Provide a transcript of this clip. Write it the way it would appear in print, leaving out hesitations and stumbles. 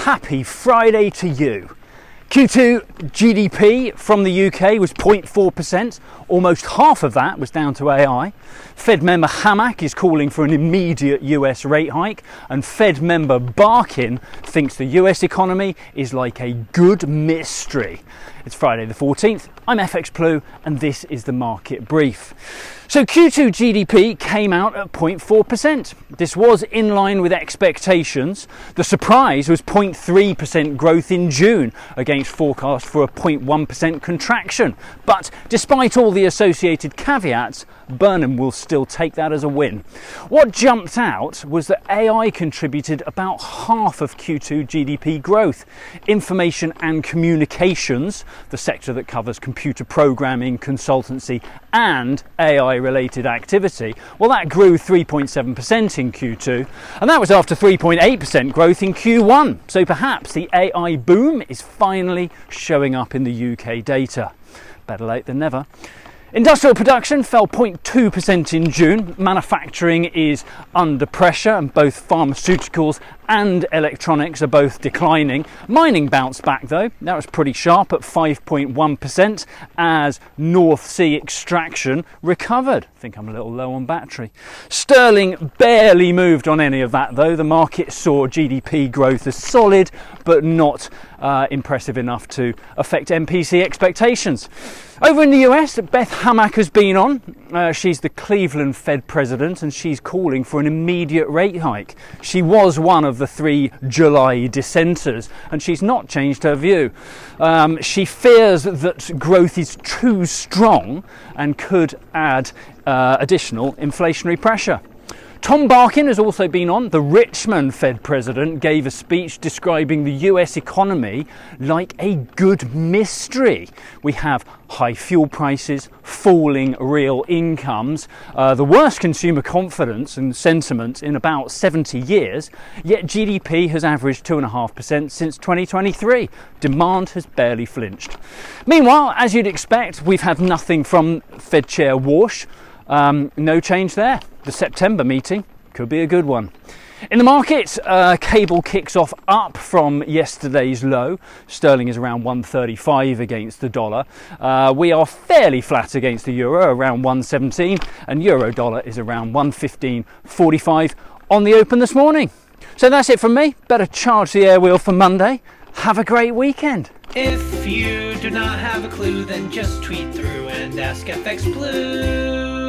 Happy Friday to you. Q2 GDP from the UK was 0.4%, almost half of that was down to AI. Fed member Hammack is calling for an immediate US rate hike, and Fed member Barkin thinks the US economy is like a good mystery. It's Friday the 14th, I'm FxPlew, and this is the market brief. So Q2 GDP came out at 0.4%. This was in line with expectations. The surprise was 0.3% growth in June against forecast for a 0.1% contraction. But despite all the associated caveats, Burnham will still take that as a win. What jumped out was that AI contributed about half of Q2 GDP growth. Information and communications, the sector that covers computer programming, consultancy and AI-related activity, well, that grew 3.7% in Q2, and that was after 3.8% growth in Q1. So perhaps the AI boom is finally showing up in the UK data. Better late than never. Industrial production fell 0.2% in June. Manufacturing is under pressure, and both pharmaceuticals and electronics are both declining. Mining bounced back though. That was pretty sharp at 5.1% as North Sea extraction recovered. I think I'm a little low on battery. Sterling barely moved on any of that though. The market saw GDP growth as solid but not impressive enough to affect MPC expectations. Over in the US, Beth Hammack has been on. She's the Cleveland Fed president, and she's calling for an immediate rate hike. She was one of the 3 July dissenters, and she's not changed her view. She fears that growth is too strong and could add additional inflationary pressure. Tom Barkin has also been on. The Richmond Fed president gave a speech describing the US economy like a good mystery. We have high fuel prices, falling real incomes, the worst consumer confidence and sentiment in about 70 years, yet GDP has averaged 2.5% since 2023. Demand has barely flinched. Meanwhile, as you'd expect, we've had nothing from Fed Chair Warsh. No change there. The September meeting could be a good one. In the market, cable kicks off up from yesterday's low. Sterling is around 135 against the dollar. We are fairly flat against the euro, around 117, and euro dollar is around 115.45 on the open this morning. So that's it from me. Better charge the air wheel for Monday. Have a great weekend. If you do not have a clue, then just tweet through and ask FxPlew.